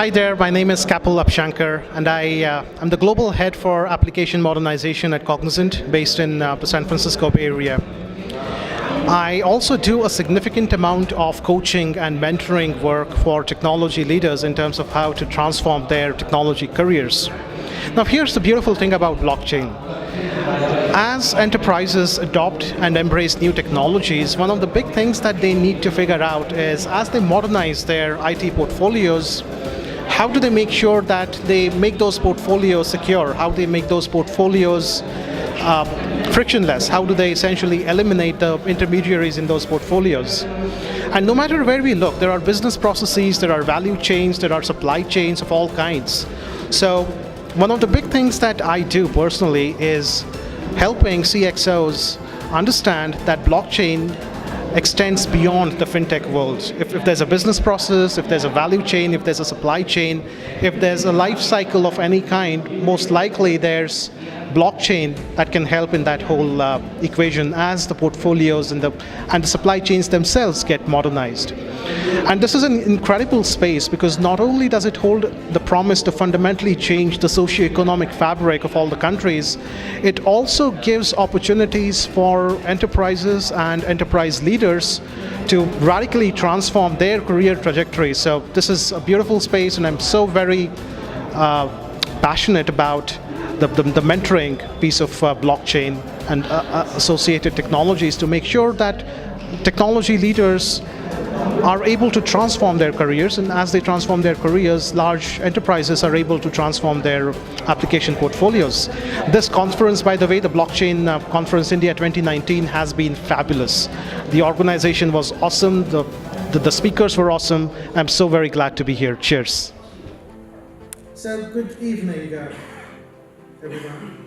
Hi there, my name is Kapil Apshankar, and I'm the Global Head for Application Modernization at Cognizant, based in the San Francisco Bay Area. I also do a significant amount of coaching and mentoring work for technology leaders in terms of how to transform their technology careers. Now, here's the beautiful thing about blockchain. As enterprises adopt and embrace new technologies, one of the big things that they need to figure out is, as they modernize their IT portfolios, how do they make sure that they make those portfolios secure? How do they make those portfolios frictionless? How do they essentially eliminate the intermediaries in those portfolios? And no matter where we look, there are business processes, there are value chains, there are supply chains of all kinds. So one of the big things that I do personally is helping CXOs understand that blockchain extends beyond the fintech world. If there's a business process, if there's a value chain, if there's a supply chain, if there's a life cycle of any kind, most likely there's blockchain that can help in that whole equation as the portfolios and the supply chains themselves get modernized. And this is an incredible space because not only does it hold the promise to fundamentally change the socio-economic fabric of all the countries, it also gives opportunities for enterprises and enterprise leaders to radically transform their career trajectory. So this is a beautiful space, and I'm so very passionate about the mentoring piece of blockchain and associated technologies to make sure that technology leaders are able to transform their careers, and as they transform their careers, large enterprises are able to transform their application portfolios. This conference, by the way, the Blockchain Conference India 2019, has been fabulous. The organization was awesome, the speakers were awesome. I'm so very glad to be here. Cheers. So, good evening, everyone.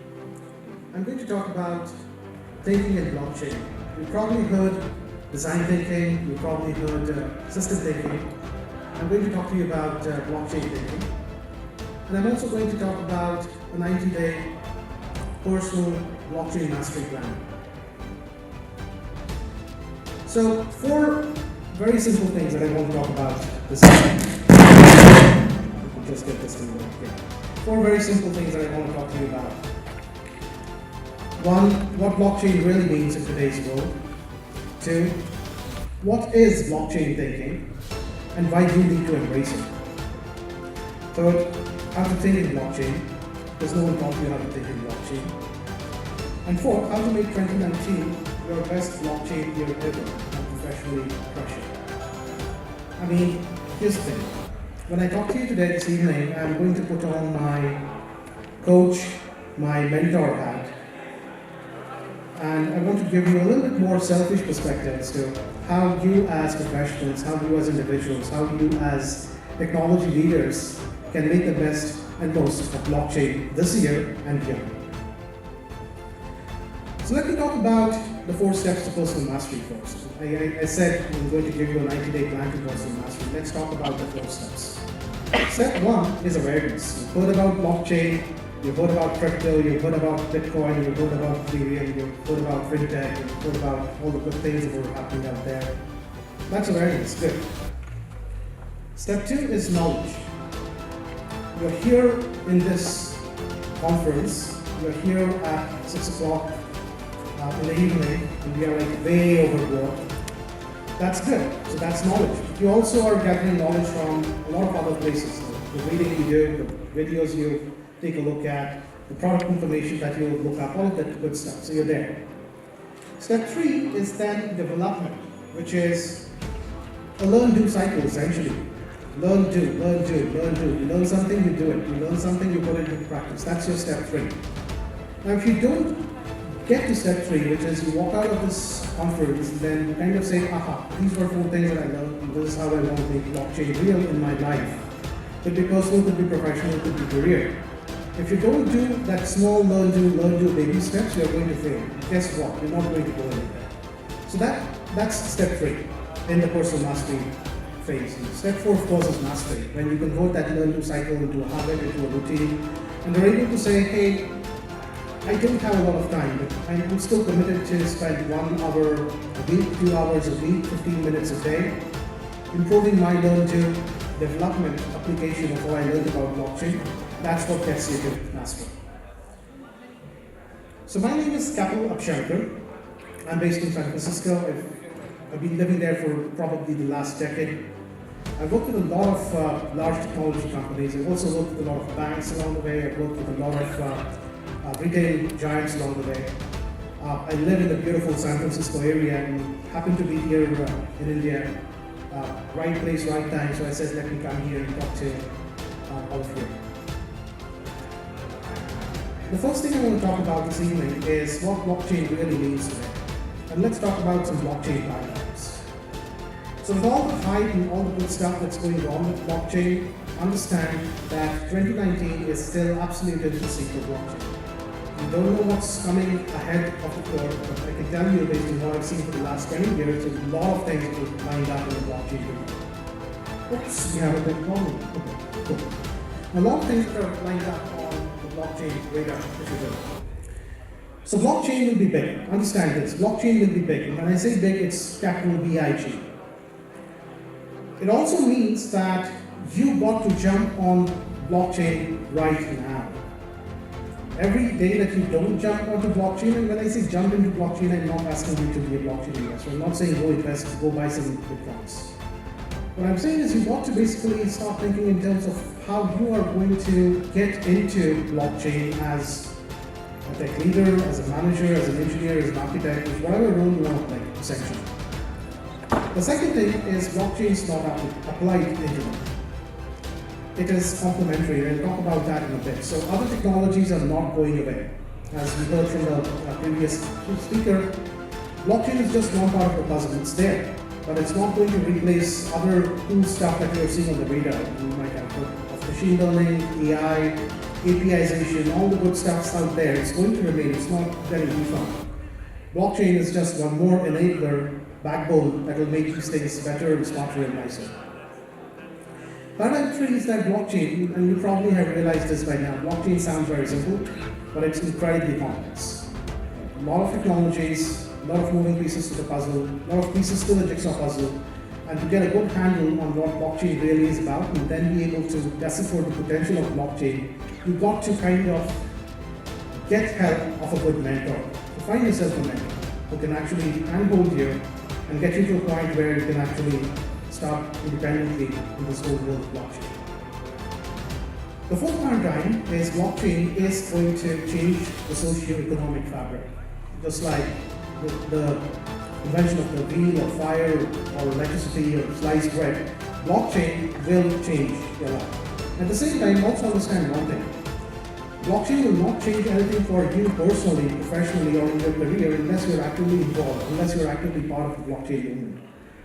I'm going to talk about thinking in blockchain. You've probably heard design thinking, you've probably heard system thinking. I'm going to talk to you about blockchain thinking. And I'm also going to talk about a 90-day personal blockchain mastery plan. So, four very simple things that I want to talk about this evening. Just get this thing working. Four very simple things that I want to talk to you about. One, what blockchain really means in today's world. Two, what is blockchain thinking and why do you need to embrace it? Third, how to think in blockchain. There's no one taught you how to think in blockchain. And fourth, how to make 2019 your best blockchain year ever and professionally crush it. I mean, here's the thing. When I talk to you today this evening, I'm going to put on my coach, my mentor hat. And I want to give you a little bit more selfish perspective as to how you as professionals, how you as individuals, how you as technology leaders can make the best and most of blockchain this year and beyond. So let me talk about the 4 steps to personal mastery first. I said I'm going to give you a 90-day plan to personal mastery. Let's talk about the 4 steps. Step 1 is awareness. You've heard about blockchain, you've heard about crypto, you've heard about Bitcoin, you've heard about Ethereum, you've heard about fintech, you've heard about all the good things that are happening out there. That's awareness, good. Step 2 is knowledge. You're here in this conference, you're here at 6 o'clock in the evening, and we are like way overboard. That's good, so that's knowledge. You also are gathering knowledge from a lot of other places. The reading you do, the videos you take a look at, the product information that you look up, all of that good stuff, so you're there. Step 3 is then development, which is a learn-do cycle essentially. Learn, do, learn, do, learn, do. You learn something, you do it. You learn something, you put it into practice. That's your step 3. Now if you don't get to step 3, which is you walk out of this conference and then you kind of say, aha, these were 4 things that I learned, and this is how I want to make blockchain real in my life. Could be personal, could be professional, could be career. If you don't do that small learn, do baby steps, you're going to fail. Guess what? You're not going to go anywhere. So that's step 3 in the personal mastery phase. Step 4, of course, is mastery, when you convert that learn-do cycle into a habit, into a routine, and they're able to say, hey, I don't have a lot of time, but I'm still committed to spend 1 hour a week, 2 hours a week, 15 minutes a day, improving my learn to, development, application of what I learned about blockchain, that's what gets you to mastery. So my name is Kapil Apshankar. I'm based in San Francisco. I've been living there for probably the last decade. I've worked with a lot of large technology companies. I've also worked with a lot of banks along the way. I've worked with a lot of retail giants along the way. I live in the beautiful San Francisco area and happen to be here in India. Right place, right time, so I said let me come here and talk to all of you. The first thing I want to talk about this evening is what blockchain really means today. And let's talk about some blockchain paradigms. So with all the hype and all the good stuff that's going on with blockchain, understand that 2019 is still absolute infancy for blockchain. We don't know what's coming ahead of the curve, but I can tell you based on what I've seen for the last 20 years, there's a lot of things that are lined up in the blockchain domain. Oops, we have a big problem. Okay, cool. A lot of things that are lined up on the blockchain radar, if you will. So blockchain will be big. Understand this. Blockchain will be big. And when I say big, it's capital B-I-G. It also means that you got to jump on blockchain right now. Every day that you don't jump onto blockchain, and when I say jump into blockchain, I'm not asking you to be a blockchain investor. I'm not saying go invest, go buy some bitcoins. What I'm saying is you got to basically start thinking in terms of how you are going to get into blockchain as a tech leader, as a manager, as an engineer, as an architect, whatever role you want to play, essentially. The second thing is blockchain is not applied into it is complementary, and we'll talk about that in a bit. So other technologies are not going away. As we heard from the previous speaker, blockchain is just one part of the puzzle. It's there, but it's not going to replace other cool stuff that you're seeing on the radar. You might have heard of machine learning, AI, APIization, all the good stuff's out there. It's going to remain. It's not very defunct. Blockchain is just one more enabler, backbone that will make these things better and smarter and nicer. Paradigm 3 is that blockchain, and you probably have realized this by now, blockchain sounds very simple, but it's incredibly complex. A lot of technologies, a lot of moving pieces to the puzzle, a lot of pieces to the jigsaw puzzle, and to get a good handle on what blockchain really is about, and then be able to decipher the potential of blockchain, you've got to kind of get help of a good mentor. So find yourself a mentor who can actually handhold you and get you to a point where you can actually start independently in this whole world of blockchain. The fourth paradigm is blockchain is going to change the socio-economic fabric. Just like the invention of the wheel or fire or electricity or sliced bread, blockchain will change your life. At the same time, also understand one thing. Blockchain will not change anything for you personally, professionally, or in your career unless you're actively involved, unless you're actively part of the blockchain movement.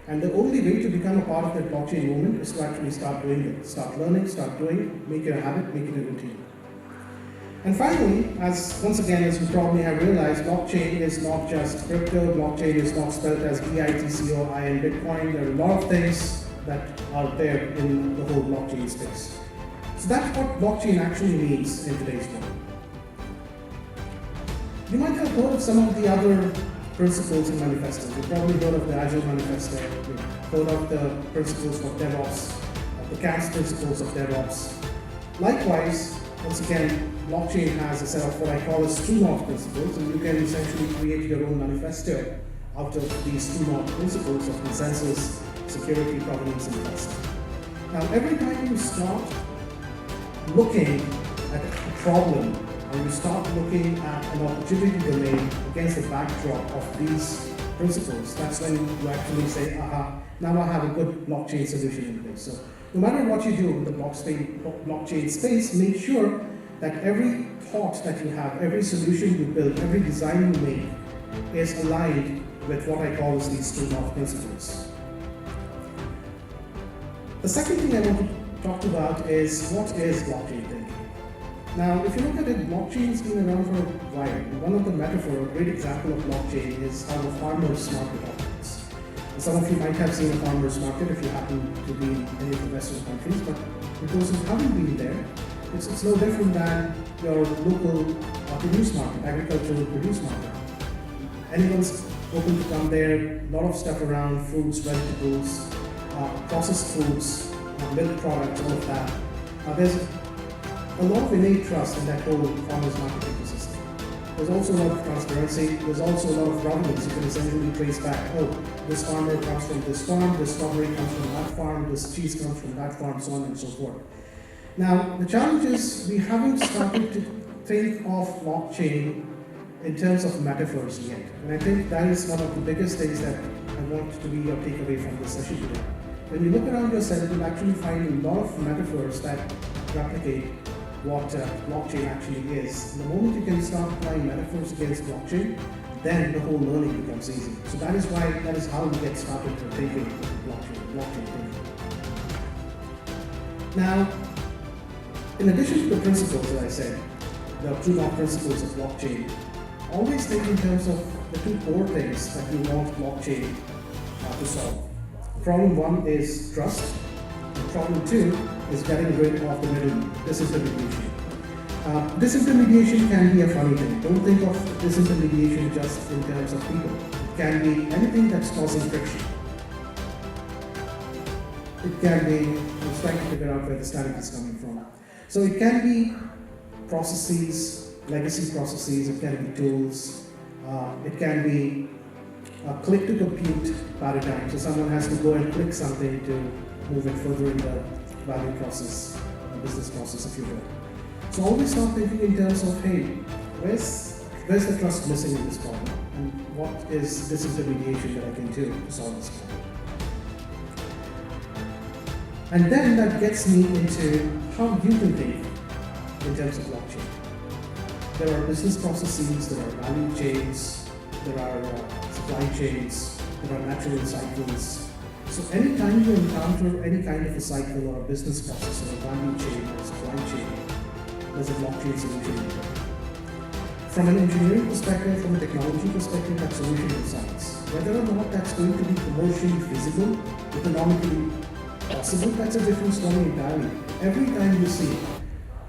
And the only way to become a part of that blockchain movement is to actually start doing it. Start learning, start doing, make it a habit, make it a routine. And finally, once again, as you probably have realized, blockchain is not just crypto, blockchain is not spelled as BITCOIN, Bitcoin. There are a lot of things that are there in the whole blockchain space. So that's what blockchain actually means in today's world. You might have heard of some of the other principles and manifestos. You've probably heard of the Agile Manifesto, you've heard of the principles of DevOps, the CAMS principles of DevOps. Likewise, once again, blockchain has a set of what I call as true north principles, and you can essentially create your own manifesto out of these true north principles of consensus, security, governance, and trust. Now, every time you start looking at a problem, and you start looking at an opportunity domain against the backdrop of these principles, that's when you actually say, aha, now I have a good blockchain solution in place. So no matter what you do in the blockchain space, make sure that every thought that you have, every solution you build, every design you make is aligned with what I call these true north principles. The second thing I want to talk about is what is blockchain thinking. Now, if you look at it, blockchain's been around for a while. One of the metaphor, a great example of blockchain is how the farmer's market operates. And some of you might have seen a farmer's market if you happen to be in any of the Western countries, but for those who haven't been there, it's no different than your local produce market, agricultural produce market. Anyone's open to come there, a lot of stuff around, fruits, vegetables, processed foods, milk products, all of that. There's a lot of innate trust in that whole farmers market ecosystem. There's also a lot of transparency. There's also a lot of provenance. You can essentially trace back, oh, this farmer comes from this farm, this strawberry comes from that farm, this cheese comes from that farm, so on and so forth. Now, the challenge is we haven't started to think of blockchain in terms of metaphors yet. And I think that is one of the biggest things that I want to be your takeaway from this session today. When you look around yourself, you'll actually find a lot of metaphors that replicate what blockchain actually is. The moment you can start applying metaphors against blockchain, then the whole learning becomes easy. So that is how we get started to thinking blockchain thinking. Now, in addition to the principles that I said, the true principles of blockchain, always think in terms of the two core things that you want blockchain to solve. Problem one is trust. And problem two is getting rid of the middle disintermediation. Disintermediation can be a funny thing. Don't think of disintermediation just in terms of people. It can be anything that's causing friction. It can be, I'm trying to figure out where the static is coming from. So it can be processes, legacy processes, it can be tools, it can be a click to compute paradigm. So someone has to go and click something to move it further in the value process, business process, if you will. So always start thinking in terms of, hey, where's the trust missing in this problem? And what is this intermediation that I can do to solve this problem? And then that gets me into how you can think in terms of blockchain. There are business processes, there are value chains, there are supply chains, there are natural cycles. So anytime you encounter any kind of a cycle or a business process or a value chain or a supply chain, there's a blockchain solution. From an engineering perspective, from a technology perspective, that solution resides. Whether or not that's going to be commercially feasible, economically possible, that's a different story entirely. Every time you see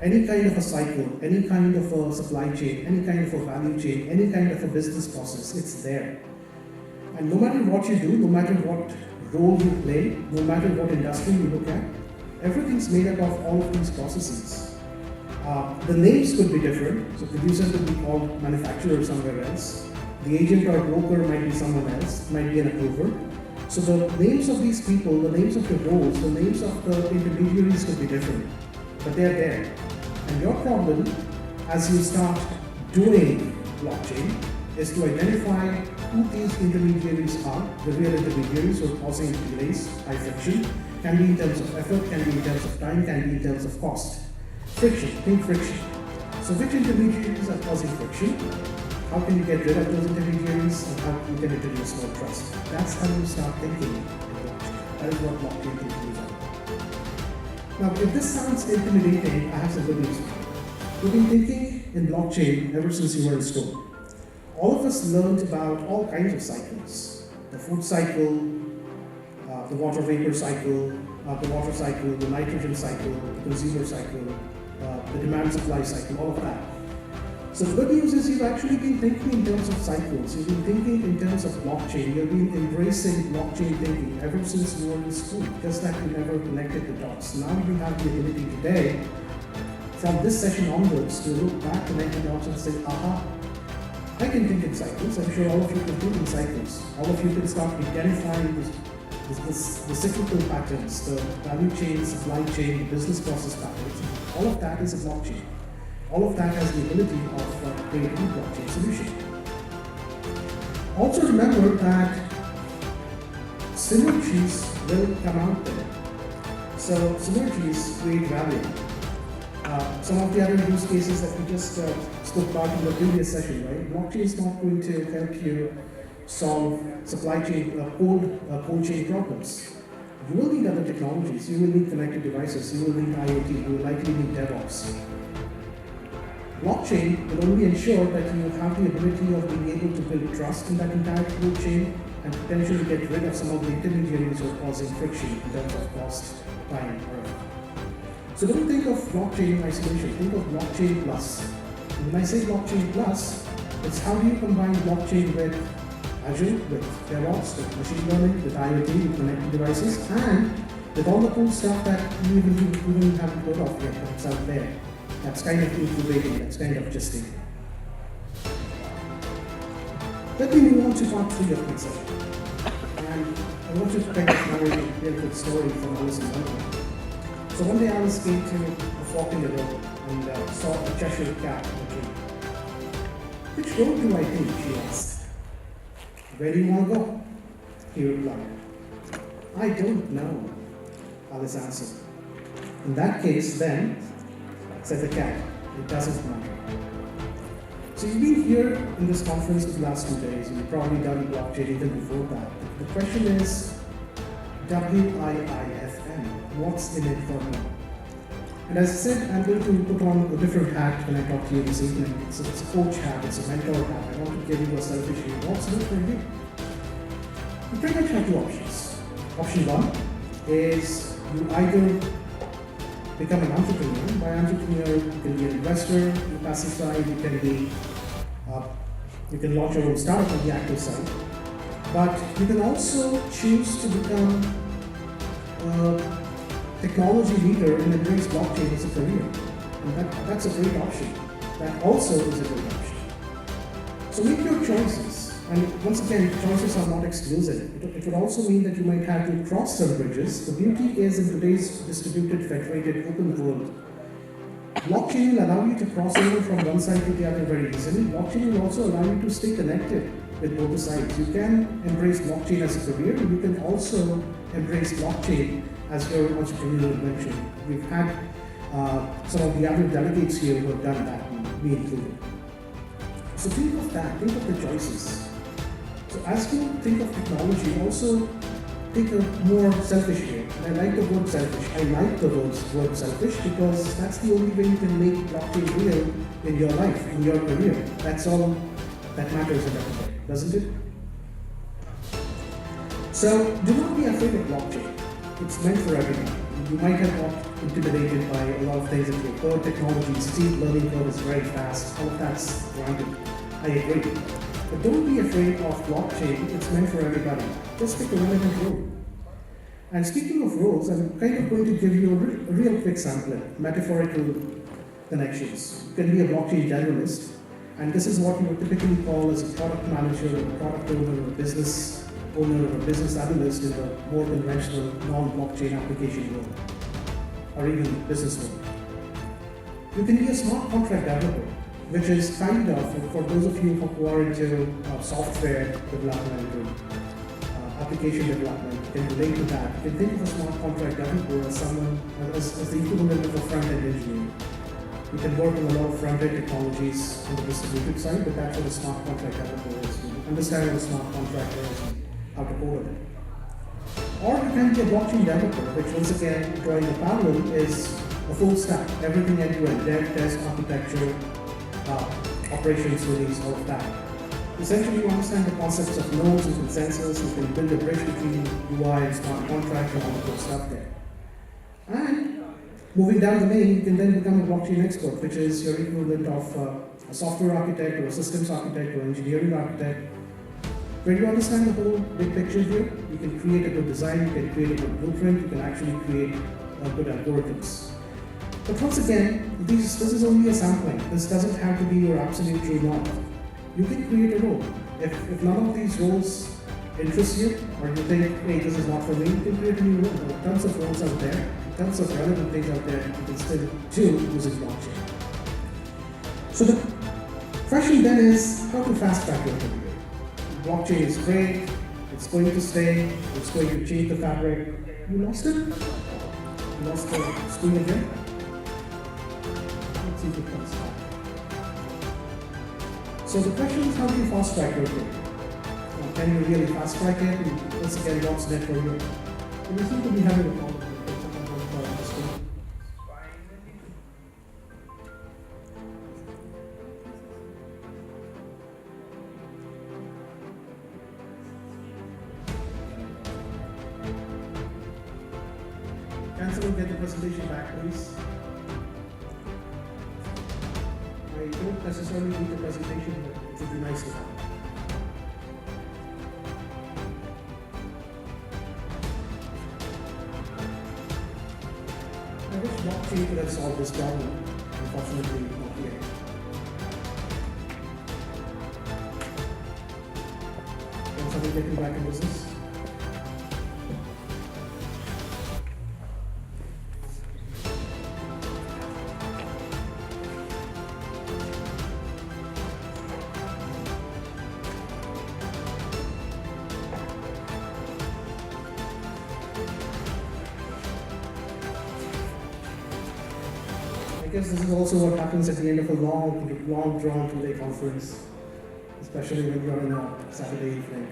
any kind of a cycle, any kind of a supply chain, any kind of a value chain, any kind of a business process, it's there. And no matter what you do, no matter what role you play, no matter what industry you look at, everything's made up of all of these processes. The names could be different, so producer could be called manufacturer somewhere else. The agent or broker might be someone else, might be an approver. So the names of these people, the names of the roles, the names of the intermediaries could be different, but they're there. And your problem, as you start doing blockchain, is to identify who these intermediaries are, the real intermediaries who are causing delays, high friction, can be in terms of effort, can be in terms of time, can be in terms of cost. Friction, think friction. So which intermediaries are causing friction? How can you get rid of those intermediaries and how you can introduce more trust? That's how you start thinking in blockchain. That is what blockchain thinking is all about. Now, if this sounds intimidating, I have some good news for you. We've been thinking in blockchain ever since you were in school. All of us learned about all kinds of cycles. The food cycle, the water vapor cycle, the nitrogen cycle, the consumer cycle, the demand supply cycle, all of that. So the good news is you've actually been thinking in terms of cycles, you've been thinking in terms of blockchain, you've been embracing blockchain thinking ever since you were in school, just that you never connected the dots. Now you have the ability today, from this session onwards, to look back, connect the dots and say, aha, I can think in cycles. I'm sure all of you can think in cycles. All of you can start identifying the cyclical patterns, the value chain, supply chain, the business process patterns. All of that is a blockchain. All of that has the ability of creating a blockchain solution. Also remember that synergies will come out there. So synergies create value. Some of the other use cases that we just spoke about in the previous session, right? Blockchain is not going to help you solve supply chain, cold chain problems. You will need other technologies. You will need connected devices. You will need IoT. You will likely need DevOps. Blockchain will only ensure that you have the ability of being able to build trust in that entire cold chain and potentially get rid of some of the intermediaries who are causing friction in terms of cost, time, or effort. So don't think of blockchain in isolation. Think of blockchain plus. And when I say blockchain plus, it's how do you combine blockchain with Azure, with DevOps, with machine learning, with IoT, with connected devices, and with all the cool stuff that you even haven't heard of yet that's out there. That's kind of incubating, that's kind of gesting. Let me move on to part 3 of my session. And I want to kind of narrate a real quick story from Alice in Wonderland. So one day Alice came to a fork in the road and saw a Cheshire cat in a tree. "Which road do I take?" she asked. "Where do you want to go?" he replied. "I don't know," Alice answered. "In that case, then," said the cat, "it doesn't matter." So you've been here in this conference for the last 2 days, and you've probably done blockchain even before that. The question is, WIIFM, what's in it for me? And as I said, I'm going to put on a different hat when I talk to you this evening. It's a coach hat, it's a mentor hat. I want to give you a selfish view. What's in it for you? You pretty much have 2 options. Option 1 is you either become an entrepreneur. By entrepreneur, you can be an investor, the passive side, you can launch your own startup on the active side. But you can also choose to become a technology leader and embrace blockchain as a career. And that's a great option. That also is a great option. So make your choices. And once again, choices are not exclusive. It would also mean that you might have to cross some bridges. The beauty is in today's distributed, federated, open world, blockchain will allow you to cross over from one side to the other very easily. Blockchain will also allow you to stay connected with both sides. You can embrace blockchain as a career, and you can also embrace blockchain as your entrepreneurial venture. We've had some of the other delegates here who have done that, me included. So think of that, think of the choices. So as you think of technology, also take a more selfish view. I like the word selfish. I like the word selfish because that's the only way you can make blockchain real in your life, in your career. That's all that matters in everything, doesn't it? So do not be afraid of blockchain. It's meant for everyone. You might have got intimidated by a lot of things that you've heard. Technology, steep learning curve is very fast. All of that's granted. I agree. But don't be afraid of blockchain. It's meant for everybody. Just pick a relevant role. And speaking of roles, I'm kind of going to give you a real quick sampling, metaphorical connections. You can be a blockchain generalist, and this is what you would typically call as a product manager, or a product owner, or a business owner, or a business analyst in the more conventional non-blockchain application world, or even business world. You can be a smart contract developer, which is kind of, for those of you who are into software development or application development, you can relate to that. You can think of a smart contract developer as someone, as the equivalent of a front-end engineer. You can work on a lot of front-end technologies on the distributed side, but that's what a smart contract developer is. You understand what a smart contract is and how to code it. Or you can be a blockchain developer, which once again, drawing a parallel, is a full stack, everything end-to-end, dev, test, architecture, operations, release, all of that. Essentially, you understand the concepts of nodes and consensus. You can build a bridge between UI and smart contract and all of those stuff there. And moving down the lane, you can then become a blockchain expert, which is your equivalent of a software architect or a systems architect or engineering architect. When you understand the whole big picture here, you can create a good design, you can create a good blueprint, you can actually create good algorithms. But once again, this is only a sampling. This doesn't have to be your absolute true north. You can create a role. If none of these roles interest you, or you think, hey, this is not for me, you can create a new role. There are tons of roles out there, tons of relevant things out there you can still do using blockchain. So the question then is how to fast track your career. Blockchain is great, it's going to stay, it's going to change the fabric. You lost it? You lost the screen again? Let's see if it comes back. So the question is, how do you fast track your career? Can you really fast track it? And once again, what's that for you? You seem to be having a problem with it. Can someone get the presentation back, please? I don't necessarily need the presentation, but it would be nice to have. blockchain could have solved this problem. Unfortunately, not yet. Can somebody get me back in business? I guess this is also what happens at the end of a long drawn two-day conference, especially when you're in a Saturday evening.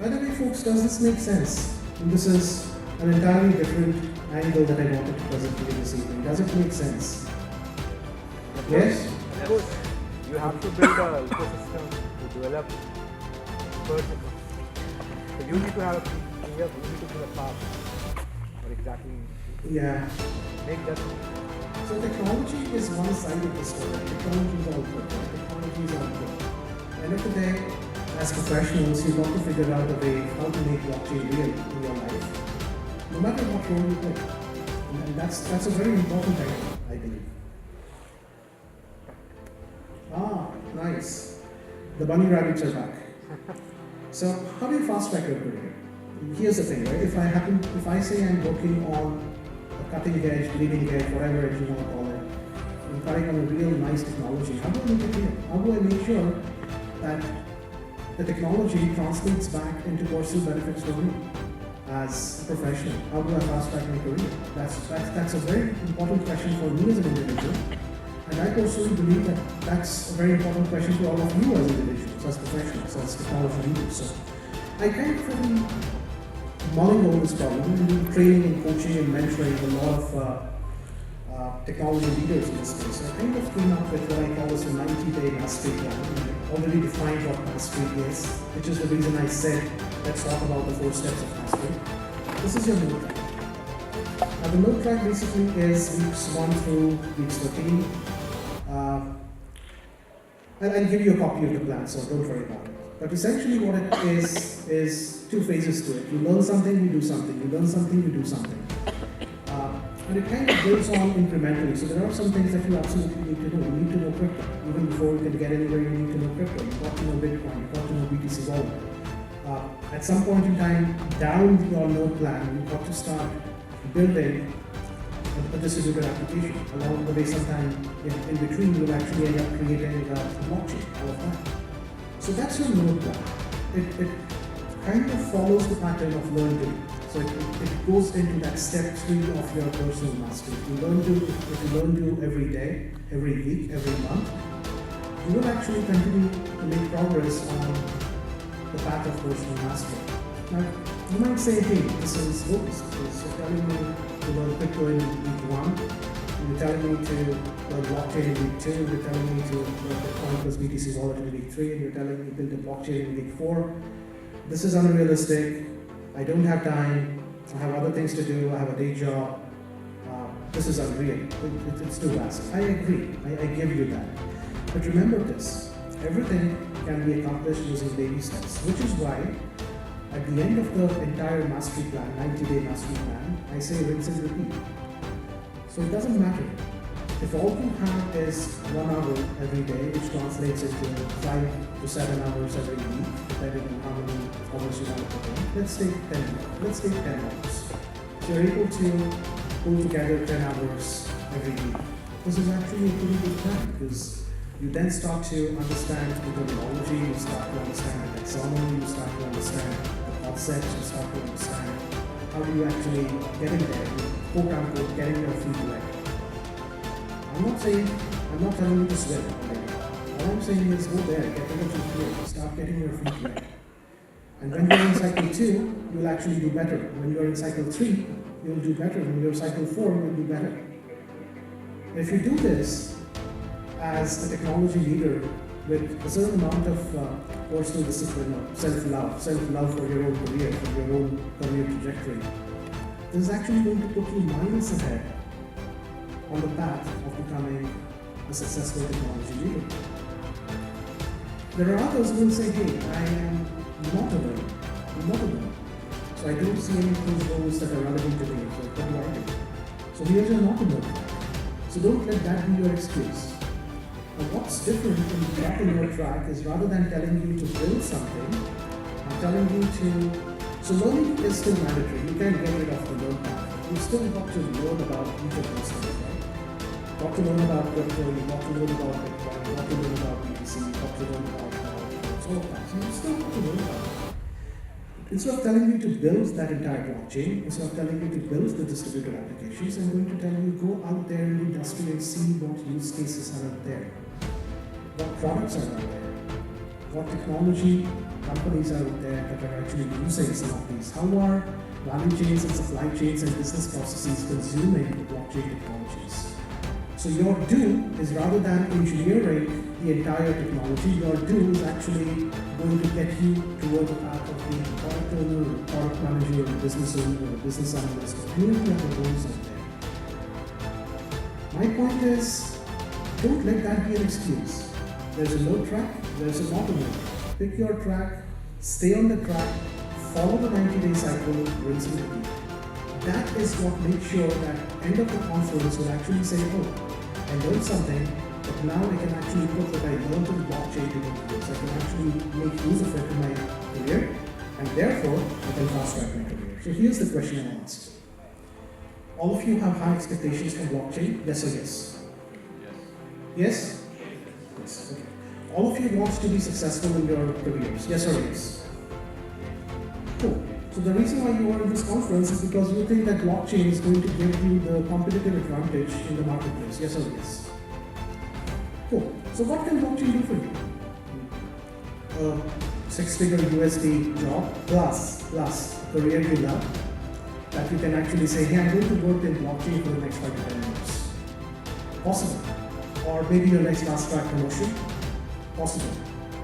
By the way, folks, does this make sense? And this is an entirely different angle that I wanted to present to you this evening. Does it make sense? Yes? Of course, you have to build an ecosystem to develop person. So you need to have a clear, you need to build a path for exactly Yeah. make that. So technology is one side of the story. Technology is output. Technology is output. End of the day, as professionals, you've got to figure out a way how to make blockchain real in your life, no matter what role you play. And that's a very important item, I believe. Ah, nice. The bunny rabbits are back. So how do you fast track your career? Here's the thing, right? If I say I'm working on a cutting edge, bleeding edge, whatever edge you want to call it, I'm cutting on a real nice technology, how do I make it real? How do I make sure that the technology translates back into personal benefits for me as a professional? How do I fast track my career? That's a very important question for me as an individual. And I personally believe that that's a very important question for all of you as individuals, as professionals, as technology leaders. So I kind of really mulling over this problem and been training and coaching and mentoring a lot of technology leaders in this space. So I kind of came up with what I call as a 90-day mastery plan. And I already defined what mastery is, which is the reason I said, let's talk about the 4 steps of mastery. This is your note track. Now the note track basically is weeks 1 through weeks 13. And I'll give you a copy of the plan, so don't worry about it. But essentially what it is 2 phases to it. You learn something, you do something. You learn something, you do something. And it kind of builds on incrementally. So there are some things that you absolutely need to know. You need to know crypto. Even before you can get anywhere, you need to know crypto. You've got to know Bitcoin. You've got to know BTC Wallet. At some point in time, down your node plan, you've got to start building a distributed application. Along the way, sometime in between, you'll actually end up creating a blockchain, all of that. So that's your node plan. It kind of follows the pattern of learn to. So it goes into that step 3 of your personal mastery. If you learn to every day, every week, every month, you will actually continue to make progress on the path of personal mastery. Now, you might say, hey, this is bogus. You're telling me to learn crypto in week 1, you're telling me to learn blockchain in week 2, you're telling me to learn Bitcoin plus BTC wallet in week 3, and you're telling me to build a blockchain in week 4. This is unrealistic. I don't have time. I have other things to do. I have a day job. This is unreal. It's too vast. I agree. I give you that. But remember this. Everything can be accomplished using baby steps, which is why at the end of the entire mastery plan, 90-day mastery plan, I say rinse and repeat. So it doesn't matter. If all you have is 1 hour every day, which translates into 5 to 7 hours every week, depending on how many hours you want to put in, let's take 10 hours. Let's take 10 hours. So you're able to pull together 10 hours every week. This is actually a pretty good plan because you then start to understand the terminology, you start to understand the taxonomy, you start to understand the concepts, you start to understand how do you actually get in there, quote unquote, getting your feet wet. I'm not telling you to swim. All I'm saying is go there, get rid of your fear, start getting your feet wet. And when you're in cycle 2, you'll actually do better. When you're in cycle 3, you'll do better. When you're in cycle 4, you'll do better. If you do this as a technology leader with a certain amount of personal discipline or self-love for your own career, for your own career trajectory, this is actually going to put you miles ahead on the path of becoming a successful technology leader. There are others who will say, hey, I am not a learner. I'm not a learner. So I don't see any of those roles that are relevant to me. So what do I do? So here's your not a learner. So don't let that be your excuse. And what's different in blocking your track is rather than telling you to build something, I'm telling you to, so learning is still mandatory. You can't get rid of the learn path. You've still got to learn about each of those things, right? Got to learn about crypto, you've got to learn about Bitcoin, you've got to learn about BTC, you've got to learn about all of that. So you still got to learn about it. Instead of telling you to build that entire blockchain, instead of telling you to build the distributed applications, I'm going to tell you go out there in the industry and see what use cases are out there. What products are out there? What technology companies are out there that are actually using some of these? How are value chains and supply chains and business processes consuming blockchain technologies? So your do is rather than engineering the entire technology, your do is actually going to get you toward the path of being a product owner, or a product manager, or a business owner, or a business analyst, or any of the other roles out there. My point is, don't let that be an excuse. There's a low track, there's a not a low track. Pick your track, stay on the track, follow the 90-day cycle, rinse and repeat. That is what makes sure that end of the conference will actually say, oh, I learned something, but now I can actually put what I learned in blockchain to good use. I can actually make use of it in my career, and therefore I can fast track my career. So here's the question I asked. All of you have high expectations from blockchain, yes or yes? Yes? Yes, okay. All of you want to be successful in your careers, yes or yes? Cool. So the reason why you are in this conference is because you think that blockchain is going to give you the competitive advantage in the marketplace, yes or yes? Cool. So what can blockchain do for you? A six-figure USD job plus a career you love that you can actually say, hey, I'm going to work in blockchain for the next 5 to 10 years. Possible. Or maybe your next fast track promotion. Possible.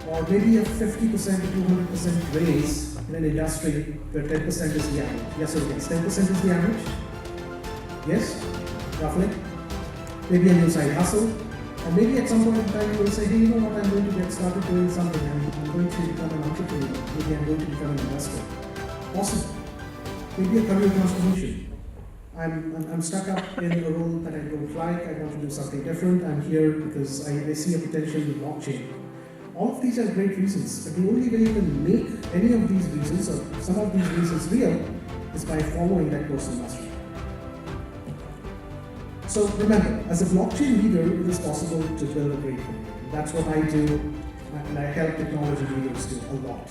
Or maybe a 50% to 200% raise in an industry where 10% is the average. Yes or yes? 10% is the average? Yes? Roughly? Maybe a new side hustle? Or maybe at some point in time you will say, hey, you know what, I'm going to get started doing something. I'm going to become an entrepreneur. Maybe I'm going to become an investor. Possible. Maybe a career transformation. I'm stuck up in a role that I don't like. I want to do something different. I'm here because I see a potential in blockchain. All of these are great reasons, but the only way you can make any of these reasons or some of these reasons real is by following that personal mastery. So remember, as a blockchain leader, it is possible to build a great career. That's what I do, and I help technology leaders do a lot,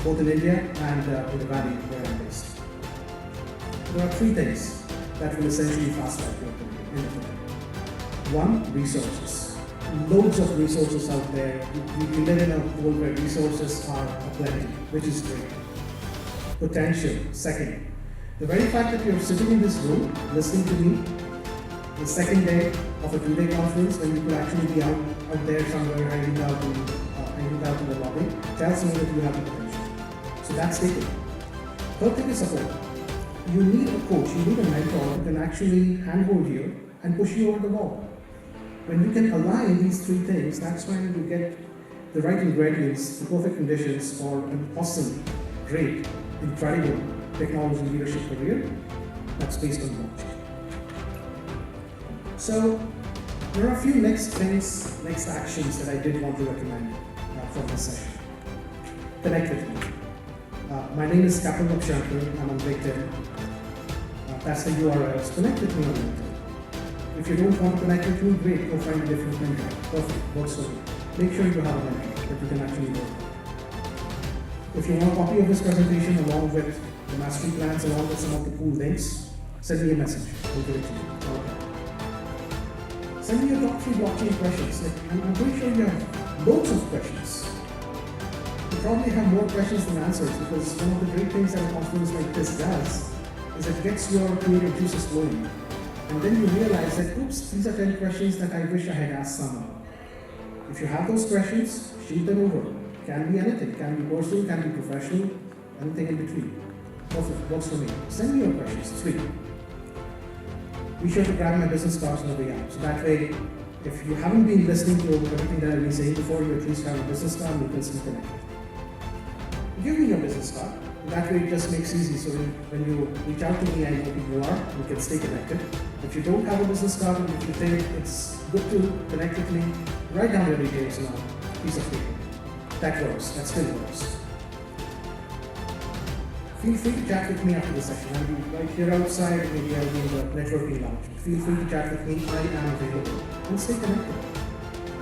both in India and in the Valley where I'm based. There are 3 things that will essentially fast track your career. One, resources. Loads of resources out there. We live in a world where resources are plenty, which is great. Potential. Second, the very fact that you're sitting in this room listening to me, the second day of a 2-day conference when you could actually be out there somewhere hanging out in the lobby, tells me that you have the potential. So that's taken. Third thing is support. You need a coach, you need a mentor who can actually handhold you and push you over the wall. When you can align these 3 things, that's when you get the right ingredients, the perfect conditions for an awesome, great, incredible technology leadership career that's based on blockchain. So there are a few next actions that I did want to recommend from this session. Connect with me. My name is Kapil Apshankar. I'm on LinkedIn. That's the URL. Connect with me on LinkedIn. If you don't want to connect with me, great, go find a different mentor. Perfect, works for you. Make sure you have a mentor that you can actually work with. If you want a copy of this presentation along with the mastery plans, along with some of the cool links, send me a message. I'll give it to you. Okay. Send me your top 3 blockchain questions. I'm pretty sure you have loads of questions. You probably have more questions than answers because one of the great things that a conference like this does is it gets your creative juices flowing. And then you realize that, oops, these are 10 questions that I wish I had asked someone. If you have those questions, shoot them over. Can be anything. Can be personal, can be professional, anything in between. Perfect, works for me. Send me your questions, it's free. Be sure to grab my business cards on the way out. So that way, if you haven't been listening to everything that I've been saying before, you at least have a business card and you can stay connected. Give me your business card. That way it just makes it easy. So when you reach out to me, I know who you are, we can stay connected. If you don't have a business card and if you think it's good to connect with me, write down your details on a piece of paper. That works, that still works. Feel free to chat with me after the session. I'll be right here outside, maybe I'll be in the networking lounge. Feel free to chat with me, I am available. And stay connected.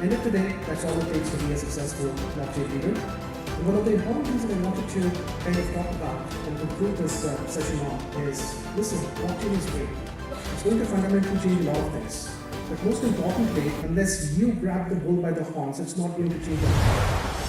End of the day, that's all it takes to be a successful blockchain leader. And one of the important things that I wanted to kind of talk about and conclude this session on is, listen, blockchain is great. It's going to fundamentally change a lot of things. But most importantly, unless you grab the bull by the horns, it's not going to change anything.